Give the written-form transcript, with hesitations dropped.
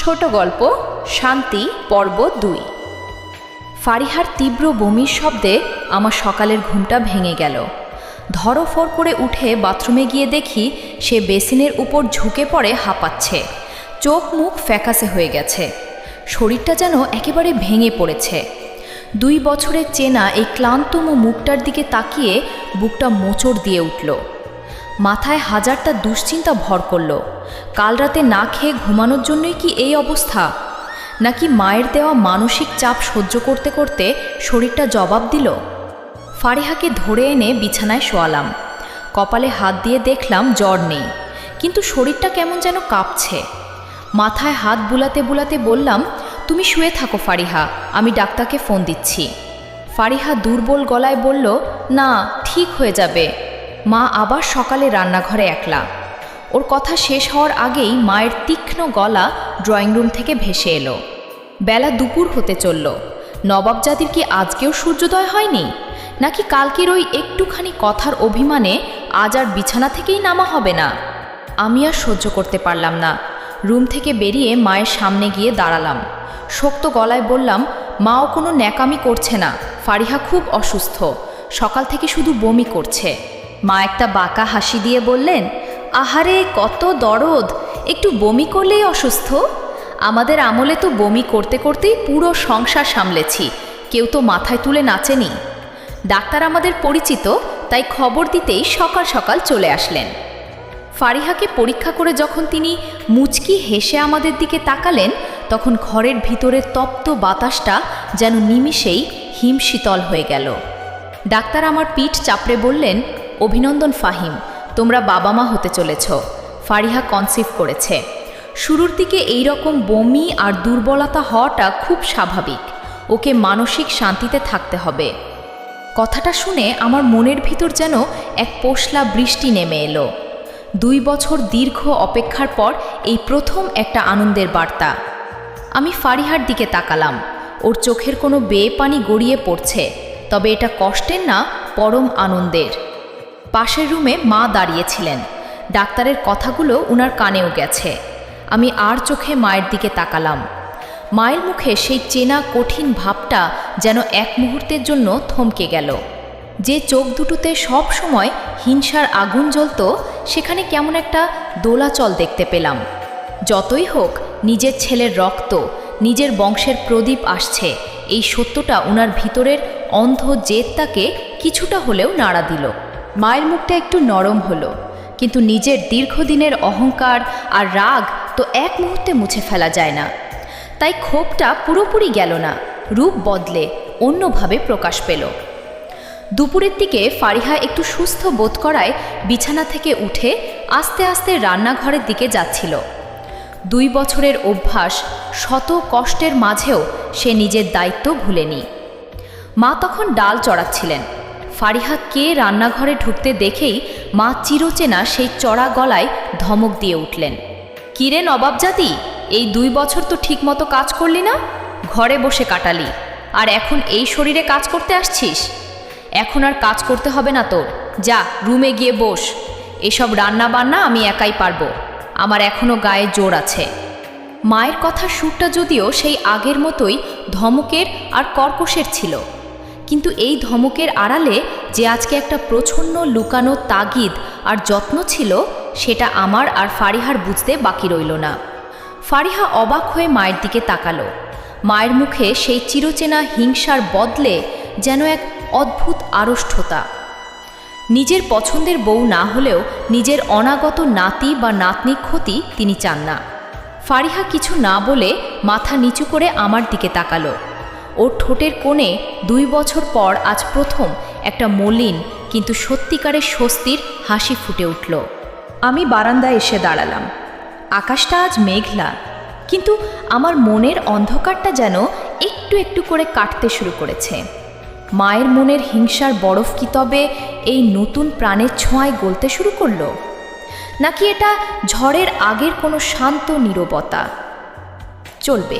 ছোট গল্প শান্তি পর্ব 2। ফারিহার তীব্র বমির শব্দে আমার সকালের ঘুমটা ভেঙে গেল। ধরফর করে উঠে বাথরুমে গিয়ে দেখি সে বেসিনের উপর ঝুঁকে পড়ে হাঁপাচ্ছে। চোখ মুখ ফ্যাকাসে হয়ে গেছে, শরীরটা যেন একেবারে ভেঙে পড়েছে। 2 বছরের চেনা এই ক্লান্তম মুখটার দিকে তাকিয়ে বুকটা মোচড় দিয়ে উঠল। মাথায় হাজারটা দুশ্চিন্তা ভর করল। কাল রাতে না খেয়ে ঘুমানোর জন্যই কি এই অবস্থা, নাকি মায়ের দেওয়া মানসিক চাপ সহ্য করতে করতে শরীরটা জবাব দিল? ফারিহাকে ধরে এনে বিছানায় শোয়ালাম। কপালে হাত দিয়ে দেখলাম জ্বর নেই, কিন্তু শরীরটা কেমন যেন কাঁপছে। মাথায় হাত বুলাতে বুলাতে বললাম, তুমি শুয়ে থাকো ফারিহা, আমি ডাক্তারকে ফোন দিচ্ছি। ফারিহা দুর্বল গলায় বলল, না ঠিক হয়ে যাবে। মা আবার সকালে রান্নাঘরে একলা। ওর কথা শেষ হওয়ার আগেই মায়ের তীক্ষ্ণ গলা ড্রয়িং রুম থেকে ভেসে এলো। বেলা দুপুর হতে চলল। নবাবজাদির কি আজকেও সূর্যোদয় হয়নি, নাকি কালকের ওই একটুখানি কথার অভিমানে আজ আর বিছানা থেকেই নামা হবে না? আমি আর সহ্য করতে পারলাম না। রুম থেকে বেরিয়ে মায়ের সামনে গিয়ে দাঁড়ালাম। শক্ত গলায় বললাম, মাও কোনো ন্যাকামি করছে না, ফারিহা খুব অসুস্থ, সকাল থেকে শুধু বমি করছে। মা একটা বাঁকা হাসি দিয়ে বললেন, আহারে কত দরদ, একটু বমি করলেই অসুস্থ? আমাদের আমলে তো বমি করতে করতেই পুরো সংসার সামলেছি, কেউ তো মাথায় তুলে নাচেনি। ডাক্তার আমাদের পরিচিত, তাই খবর দিতেই সকাল সকাল চলে আসলেন। ফারিহাকে পরীক্ষা করে যখন তিনি মুচকি হেসে আমাদের দিকে তাকালেন, তখন ঘরের ভিতরের তপ্ত বাতাসটা যেন নিমিষেই হিমশীতল হয়ে গেল। ডাক্তার আমার পিঠ চাপড়ে বললেন, অভিনন্দন ফাহিম, তোমরা বাবা মা হতে চলেছ। ফারিহা কনসিভ করেছে। শুরুর দিকে এই রকম বমি আর দুর্বলতা হওয়াটা খুব স্বাভাবিক, ওকে মানসিক শান্তিতে থাকতে হবে। কথাটা শুনে আমার মনের ভিতর যেন এক পশলা বৃষ্টি নেমে এলো। 2 বছর দীর্ঘ অপেক্ষার পর এই প্রথম একটা আনন্দের বার্তা। আমি ফারিহার দিকে তাকালাম। ওর চোখের কোনো বেয়ে পানি গড়িয়ে পড়ছে, তবে এটা কষ্টের না, পরম আনন্দের। পাশের রুমে মা দাঁড়িয়েছিলেন। ডাক্তারের কথাগুলো ওনার কানেও গেছে। আমি আর চোখে মায়ের দিকে তাকালাম। মায়ের মুখে সেই চেনা কঠিন ভাবটা যেন এক মুহূর্তের জন্য থমকে গেল। যে চোখ দুটোতে সব সময় হিংসার আগুন জ্বলত, সেখানে কেমন একটা দোলাচল দেখতে পেলাম। যতই হোক, নিজের ছেলের রক্ত, নিজের বংশের প্রদীপ আসছে, এই সত্যটা ওনার ভিতরের অন্ধ জেদটাকে কিছুটা হলেও নাড়া দিল। মায়ের মুখটা একটু নরম হলো, কিন্তু নিজের দীর্ঘদিনের অহংকার আর রাগ তো এক মুহূর্তে মুছে ফেলা যায় না। তাই ক্ষোভটা পুরোপুরি গেল না, রূপ বদলে অন্যভাবে প্রকাশ পেল। দুপুরের দিকে ফারিহা একটু সুস্থ বোধ করায় বিছানা থেকে উঠে আস্তে আস্তে রান্নাঘরের দিকে যাচ্ছিল। 2 বছরের অভ্যাস, শত কষ্টের মাঝেও সে নিজের দায়িত্ব ভুলেনি। মা তখন ডাল চড়াচ্ছিলেন। ফারিহা কে রান্নাঘরে ঢুকতে দেখেই মা চিরচেনা সেই চড়া গলায় ধমক দিয়ে উঠলেন, কিরে নবাবজাদি, এই 2 বছর তো ঠিকমতো কাজ করলি না, ঘরে বসে কাটালি, আর এখন এই শরীরে কাজ করতে আসছিস? এখন আর কাজ করতে হবে না তোর, যা রুমে গিয়ে বস। এসব রান্না বান্না আমি একাই পারবো, আমার এখনও গায়ে জোর আছে। মায়ের কথা সুরটা যদিও সেই আগের মতোই ধমকের আর কর্কশের ছিল, কিন্তু এই ধমকের আড়ালে যে আজকে একটা প্রচ্ছন্ন লুকানো তাগিদ আর যত্ন ছিল, সেটা আমার আর ফারিহার বুঝতে বাকি রইল না। ফারিহা অবাক হয়ে মায়ের দিকে তাকালো। মায়ের মুখে সেই চিরচেনা হিংসার বদলে যেন এক অদ্ভুত আড়ষ্ঠতা। নিজের পছন্দের বউ না হলেও নিজের অনাগত নাতি বা নাতনির ক্ষতি তিনি চান না। ফারিহা কিছু না বলে মাথা নিচু করে আমার দিকে তাকালো। ওর ঠোঁটের কোণে 2 বছর পর আজ প্রথম একটা মলিন কিন্তু সত্যিকারের স্বস্তির হাসি ফুটে উঠল। আমি বারান্দায় এসে দাঁড়ালাম। আকাশটা আজ মেঘলা, কিন্তু আমার মনের অন্ধকারটা যেন একটু একটু করে কাটতে শুরু করেছে। মায়ের মনের হিংসার বরফ কি তবে এই নতুন প্রাণের ছোঁয়ায় গলতে শুরু করলো, নাকি এটা ঝড়ের আগের কোনো শান্ত নীরবতা? চলবে।